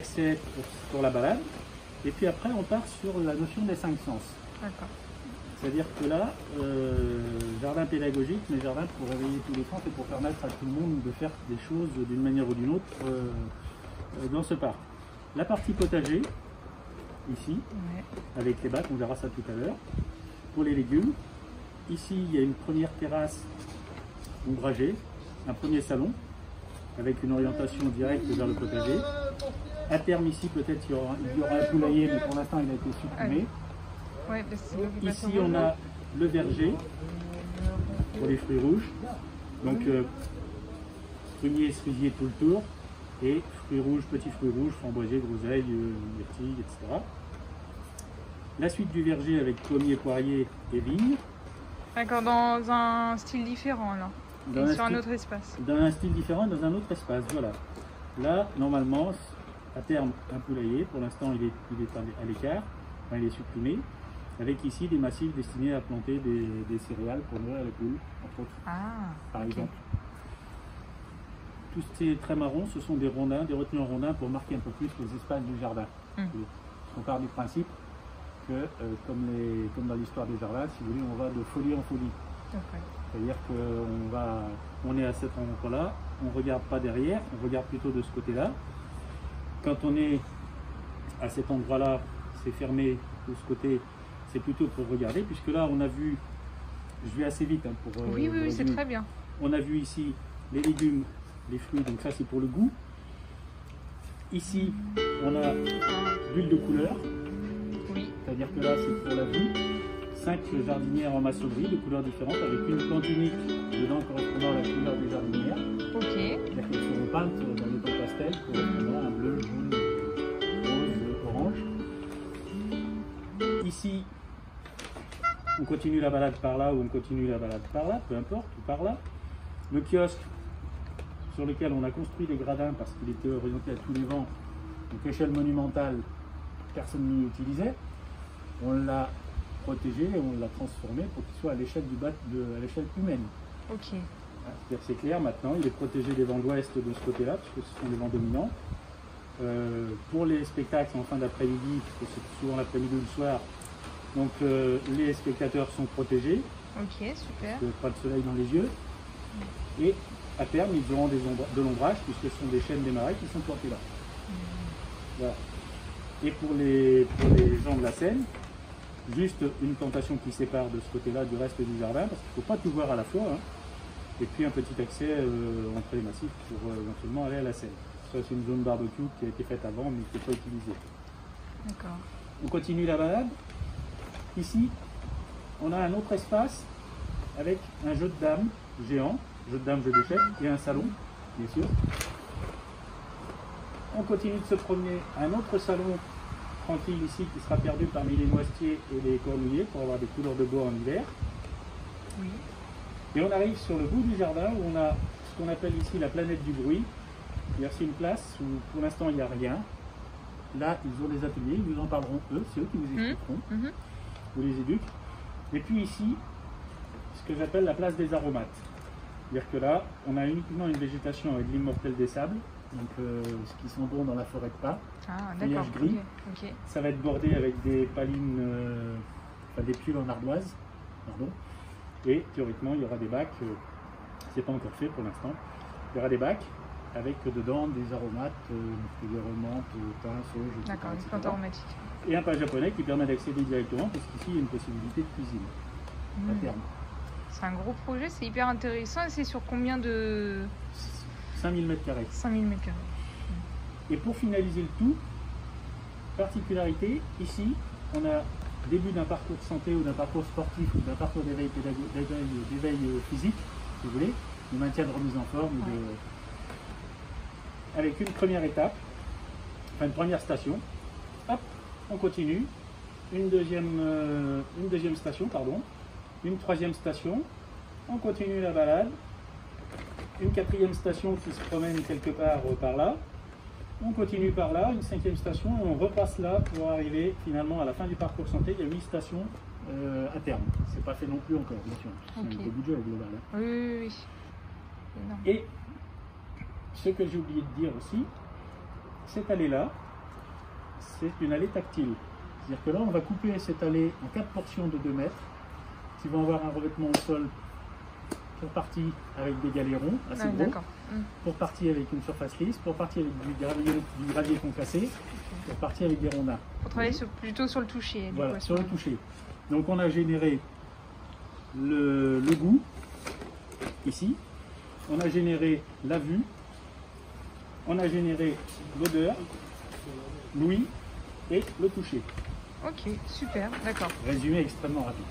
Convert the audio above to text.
accès pour la balade. Et puis après, on part sur la notion des 5 sens. D'accord. C'est-à-dire que là, jardin pédagogique, mais jardin pour réveiller tous les sens et pour permettre à tout le monde de faire des choses d'une manière ou d'une autre dans ce parc. La partie potager, ici, Ouais. avec les bacs, on verra ça tout à l'heure. Pour les légumes, ici, il y a une première terrasse ombragée, un premier salon, avec une orientation directe vers le potager. À terme, ici, peut-être, il y aura un poulailler, mais pour l'instant, il a été supprimé. Ouais, parce que Ici, on a le verger pour les fruits rouges. Donc, prunier, cerisier tout le tour. Et fruits rouges, petits fruits rouges, framboisiers, groseilles, myrtilles, etc. La suite du verger avec pommiers, poiriers et vignes. D'accord, dans un style différent là. Et sur un autre espace. Dans un style différent, dans un autre espace, voilà. Là, normalement, à terme, un poulailler. Pour l'instant, il est à l'écart. Enfin, il est supprimé. Avec ici des massifs destinés à planter des céréales pour nourrir les poules, entre autres, par exemple. Tous ces traits marrons, ce sont des rondins, des retenues en rondins pour marquer un peu plus les espaces du jardin. On part du principe que, comme dans l'histoire des jardins, si vous voulez, on va de folie en folie. C'est-à-dire qu'on est à cet endroit-là, on ne regarde pas derrière, on regarde plutôt de ce côté-là. Quand on est à cet endroit-là, c'est fermé de ce côté, c'est plutôt pour regarder, puisque là, on a vu, je vais assez vite pour... oui, c'est très bien. On a vu ici les légumes, les fruits, donc ça c'est pour le goût. Ici, on a l'huile de couleur, c'est-à-dire que là, c'est pour la vue. 5 jardinières en maçonnerie de couleurs différentes, avec une plante unique dedans correspondant à la couleur des jardinières. C'est-à-dire qu'elles seront peintes dans des tons pastels, correspondant à bleu, jaune, rose, orange. Ici, on continue la balade par là ou on continue la balade par là, peu importe, ou par là. Le kiosque sur lequel on a construit les gradins parce qu'il était orienté à tous les vents, donc échelle monumentale, personne n'y utilisait. On l'a protégé et on l'a transformé pour qu'il soit à l'échelle à l'échelle humaine. C'est clair maintenant, il est protégé des vents d'ouest de ce côté-là, puisque ce sont les vents dominants. Pour les spectacles en fin d'après-midi, puisque c'est souvent l'après-midi ou le soir, donc les spectateurs sont protégés. Super. Pas de soleil dans les yeux. Et à terme, ils auront de l'ombrage, puisque ce sont des chênes des marais qui sont plantés là. Voilà. Et pour les gens de la Seine, juste une plantation qui sépare de ce côté-là du reste du jardin, parce qu'il ne faut pas tout voir à la fois. Et puis un petit accès entre les massifs pour éventuellement aller à la Seine. Ça, c'est une zone barbecue qui a été faite avant, mais qui n'est pas utilisée. D'accord. On continue la balade. Ici, on a un autre espace avec un jeu de dames géant, jeu de dames, jeu d'échecs, et un salon, bien sûr. On continue de se promener à un autre salon tranquille ici qui sera perdu parmi les noisetiers et les cornouillers pour avoir des couleurs de bois en hiver. Et on arrive sur le bout du jardin où on a ce qu'on appelle ici la planète du bruit. C'est une place où pour l'instant il n'y a rien. Là, ils ont des ateliers, ils vous en parleront eux, c'est eux qui vous expliqueront, vous les éduquent. Et puis ici, ce que j'appelle la place des aromates. C'est-à-dire que là, on a uniquement une végétation avec l'immortel des sables, donc ce qui sont bons dans la forêt de pins, feuillage gris. Ça va être bordé avec des palines, des pieules en ardoise, pardon. Et théoriquement, il y aura des bacs, c'est pas encore fait pour l'instant, il y aura des bacs avec dedans des aromates, feuillères menthe, thym, sauge, etc. D'accord, des plantes aromatiques. Et un pas japonais qui permet d'accéder directement, parce qu'ici il y a une possibilité de cuisine à terme. C'est un gros projet, c'est hyper intéressant. Et c'est sur combien de... 5000 m². 5000 m². Et pour finaliser le tout, particularité, ici, on a début d'un parcours santé ou d'un parcours sportif ou d'un parcours d'éveil physique, si vous voulez, de maintien de remise en forme, avec une première étape, enfin une première station. Hop, on continue. Une deuxième station, pardon. Une troisième station. On continue la balade. Une quatrième station qui se promène quelque part par là. On continue par là, une cinquième station, et on repasse là pour arriver finalement à la fin du parcours santé. Il y a 8 stations à terme. C'est pas fait non plus encore, bien sûr. C'est un gros budget global. Oui. Et ce que j'ai oublié de dire aussi, cette allée-là, c'est une allée tactile. C'est-à-dire que là, on va couper cette allée en 4 portions de 2 mètres qui vont avoir un revêtement au sol pour partie avec des galérons assez gros, pour partie avec une surface lisse, pour partie avec du gravier concassé, pour partie avec des rondins. Pour travailler plutôt sur le toucher. Voilà, sur le toucher. Donc on a généré le goût, ici, on a généré la vue, on a généré l'odeur, l'ouïe et le toucher. Ok, super, d'accord. Résumé extrêmement rapide.